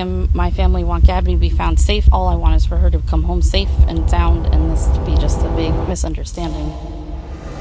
and my family want Gabby to be found safe. All I want is for her to come home safe and sound, and this to be just a big misunderstanding.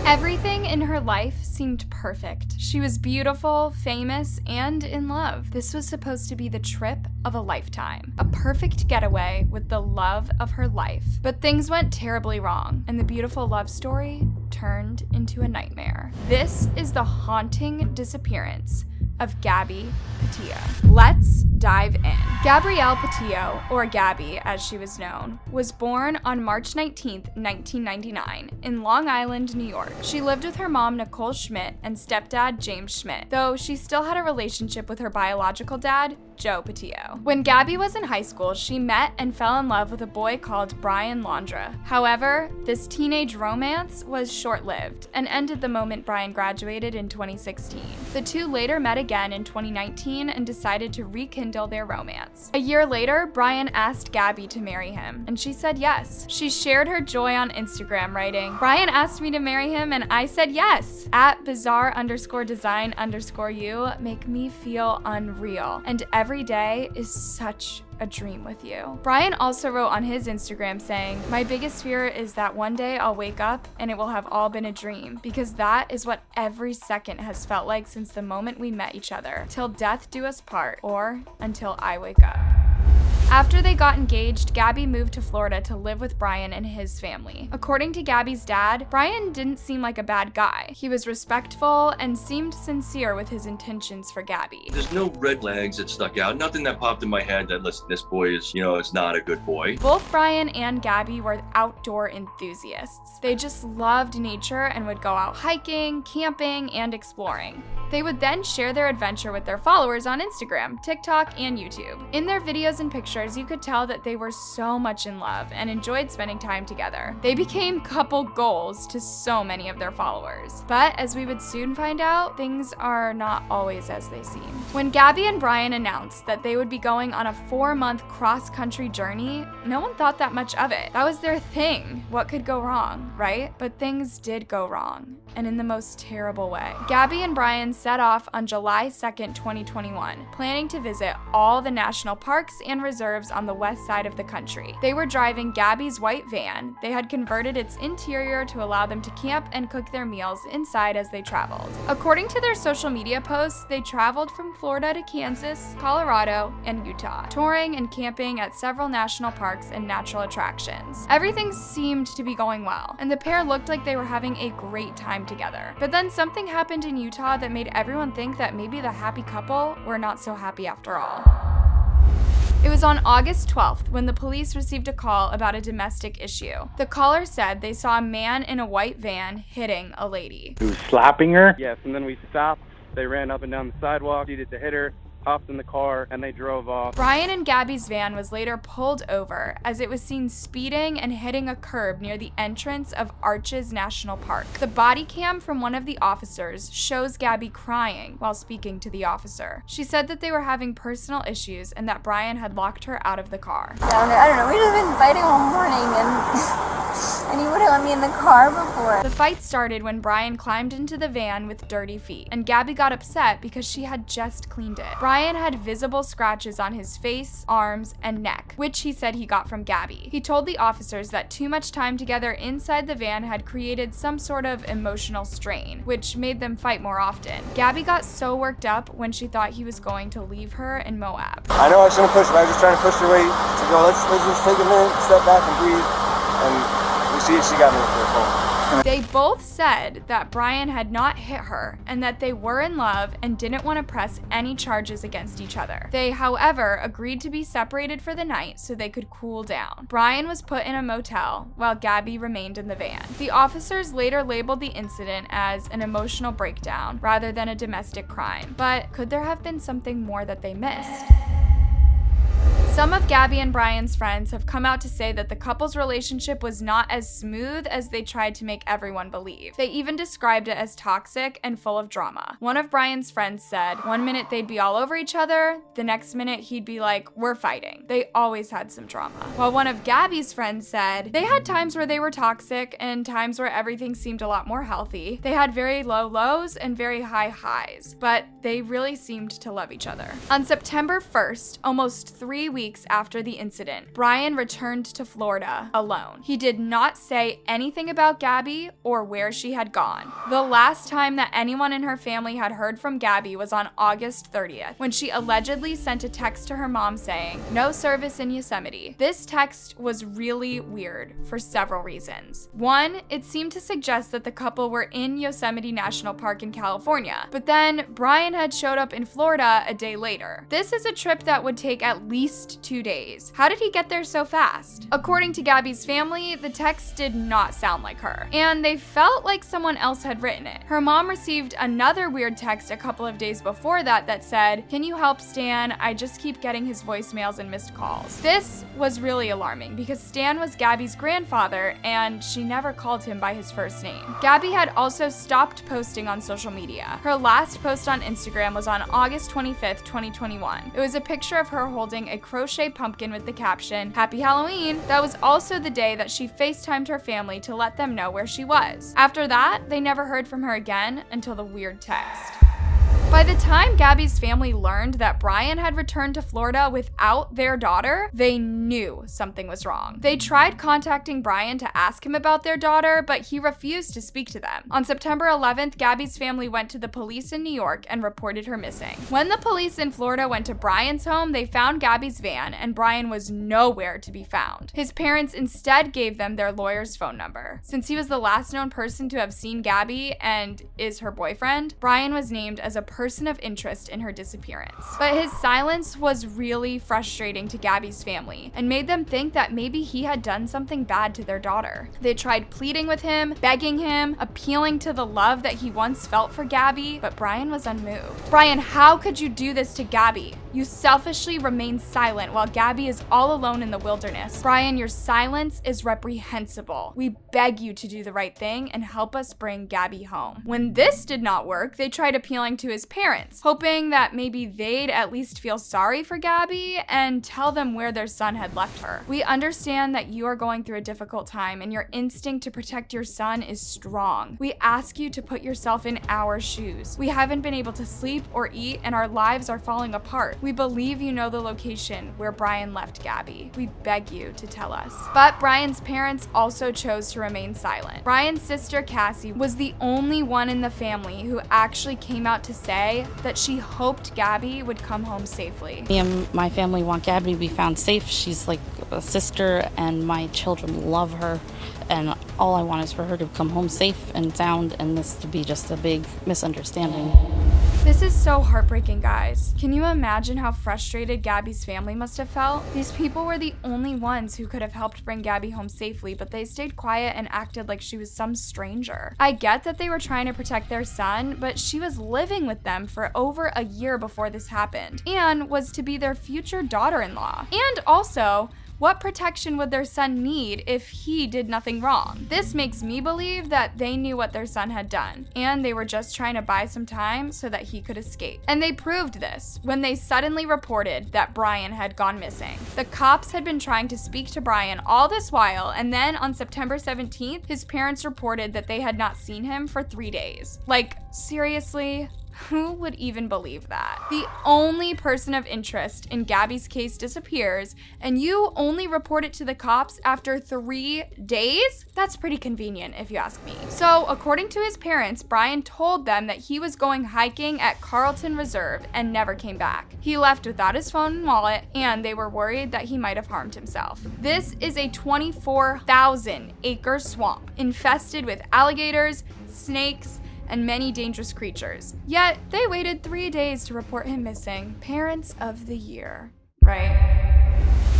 Everything in her life seemed perfect. She was beautiful, famous, and in love. This was supposed to be the trip of a lifetime. A perfect getaway with the love of her life. But things went terribly wrong, and the beautiful love story turned into a nightmare. This is the haunting disappearance of Gabby Petito. Let's dive in. Gabrielle Petito, or Gabby as she was known, was born on March 19th, 1999 in Long Island, New York. She lived with her mom Nichole Schmidt and stepdad James Schmidt, though she still had a relationship with her biological dad, Joe Petito. When Gabby was in high school, she met and fell in love with a boy called Brian Laundrie. However, this teenage romance was short-lived and ended the moment Brian graduated in 2016. The two later met again in 2019 and decided to rekindle their romance. A year later, Brian asked Gabby to marry him, and she said yes. She shared her joy on Instagram, writing, "Brian asked me to marry him and I said yes. At bizarre_design_you make me feel unreal, and every day is such a dream with you." Brian also wrote on his Instagram saying, "My biggest fear is that one day I'll wake up and it will have all been a dream, because that is what every second has felt like since the moment we met each other, till death do us part, or until I wake up." After they got engaged, Gabby moved to Florida to live with Brian and his family. According to Gabby's dad, Brian didn't seem like a bad guy. He was respectful and seemed sincere with his intentions for Gabby. There's no red flags that stuck out. Nothing that popped in my head that, listen, this boy is, is not a good boy. Both Brian and Gabby were outdoor enthusiasts. They just loved nature and would go out hiking, camping, and exploring. They would then share their adventure with their followers on Instagram, TikTok, and YouTube. In their videos and pictures, you could tell that they were so much in love and enjoyed spending time together. They became couple goals to so many of their followers. But as we would soon find out, things are not always as they seem. When Gabby and Brian announced that they would be going on a 4-month cross-country journey, no one thought that much of it. That was their thing. What could go wrong, right? But things did go wrong, and in the most terrible way. Gabby and Brian set off on July 2nd, 2021, planning to visit all the national parks and reserves on the west side of the country. They were driving Gabby's white van. They had converted its interior to allow them to camp and cook their meals inside as they traveled. According to their social media posts, they traveled from Florida to Kansas, Colorado, and Utah, touring and camping at several national parks and natural attractions. Everything seemed to be going well, and the pair looked like they were having a great time together. But then something happened in Utah that made everyone think that maybe the happy couple were not so happy after all. It was on August 12th when the police received a call about a domestic issue. The caller said they saw a man in a white van hitting a lady. Who was slapping her? Yes, and then we stopped. They ran up and down the sidewalk, proceeded to hit her, hopped in the car, and they drove off. Brian and Gabby's van was later pulled over as it was seen speeding and hitting a curb near the entrance of Arches National Park. The body cam from one of the officers shows Gabby crying while speaking to the officer. She said that they were having personal issues and that Brian had locked her out of the car. I don't know. We just been fighting all morning and he wouldn't let me in the car before. The fight started when Brian climbed into the van with dirty feet, and Gabby got upset because she had just cleaned it. Brian had visible scratches on his face, arms, and neck, which he said he got from Gabby. He told the officers that too much time together inside the van had created some sort of emotional strain, which made them fight more often. Gabby got so worked up when she thought he was going to leave her in Moab. I know I shouldn't push, but I was just trying to push her way to go, let's just take a minute, step back and breathe, and you see she got me with her phone. They both said that Brian had not hit her and that they were in love and didn't want to press any charges against each other. They, however, agreed to be separated for the night so they could cool down. Brian was put in a motel while Gabby remained in the van. The officers later labeled the incident as an emotional breakdown rather than a domestic crime. But could there have been something more that they missed? Some of Gabby and Brian's friends have come out to say that the couple's relationship was not as smooth as they tried to make everyone believe. They even described it as toxic and full of drama. One of Brian's friends said, one minute they'd be all over each other, the next minute he'd be like, we're fighting. They always had some drama. While one of Gabby's friends said, they had times where they were toxic and times where everything seemed a lot more healthy. They had very low lows and very high highs, but they really seemed to love each other. On September 1st, almost 3 weeks after the incident, Brian returned to Florida alone. He did not say anything about Gabby or where she had gone. The last time that anyone in her family had heard from Gabby was on August 30th, when she allegedly sent a text to her mom saying, "No service in Yosemite." This text was really weird for several reasons. One, it seemed to suggest that the couple were in Yosemite National Park in California, but then Brian had showed up in Florida a day later. This is a trip that would take at least 2 days. How did he get there so fast? According to Gabby's family, the text did not sound like her, and they felt like someone else had written it. Her mom received another weird text a couple of days before that said, "Can you help Stan? I just keep getting his voicemails and missed calls." This was really alarming because Stan was Gabby's grandfather and she never called him by his first name. Gabby had also stopped posting on social media. Her last post on Instagram was on August 25th, 2021. It was a picture of her holding a crochet pumpkin with the caption, "Happy Halloween." That was also the day that she FaceTimed her family to let them know where she was. After that, they never heard from her again until the weird text. By the time Gabby's family learned that Brian had returned to Florida without their daughter, they knew something was wrong. They tried contacting Brian to ask him about their daughter, but he refused to speak to them. On September 11th, Gabby's family went to the police in New York and reported her missing. When the police in Florida went to Brian's home, they found Gabby's van, and Brian was nowhere to be found. His parents instead gave them their lawyer's phone number. Since he was the last known person to have seen Gabby and is her boyfriend, Brian was named as a person of interest in her disappearance. But his silence was really frustrating to Gabby's family and made them think that maybe he had done something bad to their daughter. They tried pleading with him, begging him, appealing to the love that he once felt for Gabby, but Brian was unmoved. "Brian, how could you do this to Gabby? You selfishly remained silent while Gabby is all alone in the wilderness. Brian, your silence is reprehensible. We beg you to do the right thing and help us bring Gabby home." When this did not work, they tried appealing to his parents, hoping that maybe they'd at least feel sorry for Gabby and tell them where their son had left her. "We understand that you are going through a difficult time and your instinct to protect your son is strong. We ask you to put yourself in our shoes. We haven't been able to sleep or eat and our lives are falling apart. We believe you know the location where Brian left Gabby. We beg you to tell us." But Brian's parents also chose to remain silent. Brian's sister Cassie was the only one in the family who actually came out to say that she hoped Gabby would come home safely. Me and my family want Gabby to be found safe. She's like a sister and my children love her, and all I want is for her to come home safe and sound and this to be just a big misunderstanding. This is so heartbreaking, guys. Can you imagine how frustrated Gabby's family must have felt? These people were the only ones who could have helped bring Gabby home safely, but they stayed quiet and acted like she was some stranger. I get that they were trying to protect their son, but she was living with them for over a year before this happened and was to be their future daughter-in-law. And also, what protection would their son need if he did nothing wrong? This makes me believe that they knew what their son had done, and they were just trying to buy some time so that he could escape. And they proved this when they suddenly reported that Brian had gone missing. The cops had been trying to speak to Brian all this while, and then on September 17th, his parents reported that they had not seen him for 3 days. Like, seriously? Who would even believe that? The only person of interest in Gabby's case disappears, and you only report it to the cops after 3 days? That's pretty convenient, if you ask me. So, according to his parents, Brian told them that he was going hiking at Carlton Reserve and never came back. He left without his phone and wallet, and they were worried that he might have harmed himself. This is a 24,000-acre swamp infested with alligators, snakes, and many dangerous creatures. Yet, they waited 3 days to report him missing. Parents of the year, right?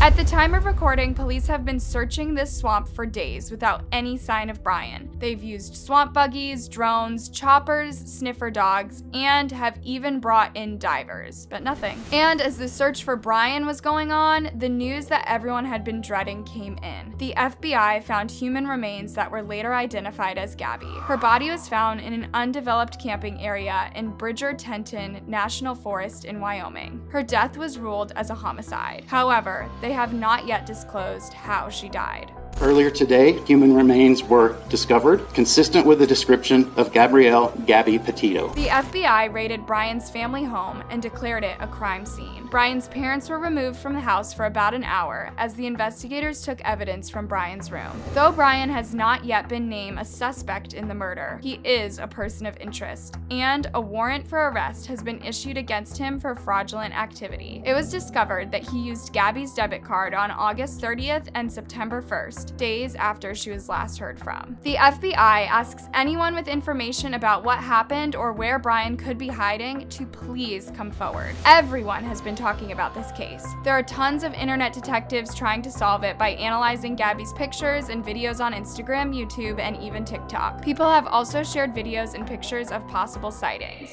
At the time of recording, police have been searching this swamp for days without any sign of Brian. They've used swamp buggies, drones, choppers, sniffer dogs, and have even brought in divers, but nothing. And as the search for Brian was going on, the news that everyone had been dreading came in. The FBI found human remains that were later identified as Gabby. Her body was found in an undeveloped camping area in Bridger-Tenton National Forest in Wyoming. Her death was ruled as a homicide. However, they have not yet disclosed how she died. Earlier today, human remains were discovered, consistent with the description of Gabrielle "Gabby" Petito. The FBI raided Brian's family home and declared it a crime scene. Brian's parents were removed from the house for about an hour as the investigators took evidence from Brian's room. Though Brian has not yet been named a suspect in the murder, he is a person of interest, and a warrant for arrest has been issued against him for fraudulent activity. It was discovered that he used Gabby's debit card on August 30th and September 1st, days after she was last heard from. The FBI asks anyone with information about what happened or where Brian could be hiding to please come forward. Everyone has been talking about this case. There are tons of internet detectives trying to solve it by analyzing Gabby's pictures and videos on Instagram, YouTube, and even TikTok. People have also shared videos and pictures of possible sightings.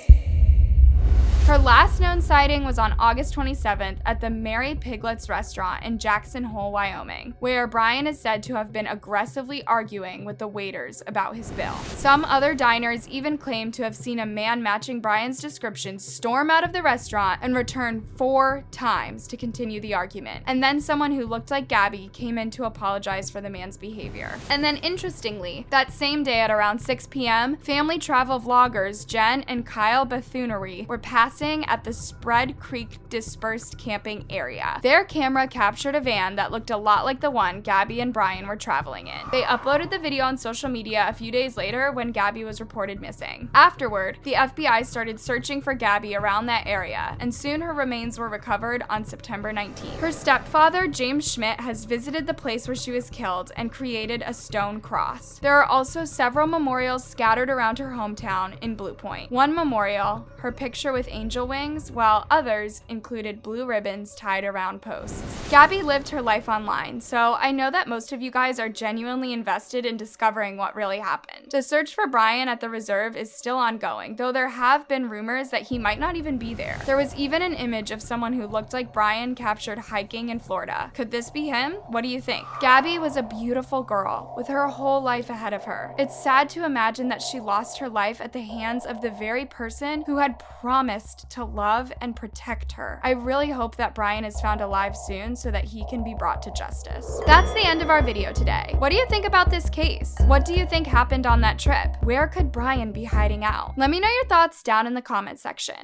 Her last known sighting was on August 27th at the Mary Piglets restaurant in Jackson Hole, Wyoming, where Brian is said to have been aggressively arguing with the waiters about his bill. Some other diners even claim to have seen a man matching Brian's description storm out of the restaurant and return 4 times to continue the argument. And then someone who looked like Gabby came in to apologize for the man's behavior. And then interestingly, that same day at around 6 p.m., family travel vloggers Jen and Kyle Bethunery were passing at the Spread Creek dispersed camping area. Their camera captured a van that looked a lot like the one Gabby and Brian were traveling in. They uploaded the video on social media a few days later when Gabby was reported missing. Afterward, the FBI started searching for Gabby around that area, and soon her remains were recovered on September 19th. Her stepfather, James Schmidt, has visited the place where she was killed and created a stone cross. There are also several memorials scattered around her hometown in Blue Point. One memorial, her picture with angel wings, while others included blue ribbons tied around posts. Gabby lived her life online, so I know that most of you guys are genuinely invested in discovering what really happened. The search for Brian at the reserve is still ongoing, though there have been rumors that he might not even be there. There was even an image of someone who looked like Brian captured hiking in Florida. Could this be him? What do you think? Gabby was a beautiful girl with her whole life ahead of her. It's sad to imagine that she lost her life at the hands of the very person who had promised to love and protect her. I really hope that Brian is found alive soon so that he can be brought to justice. That's the end of our video today. What do you think about this case? What do you think happened on that trip? Where could Brian be hiding out? Let me know your thoughts down in the comment section.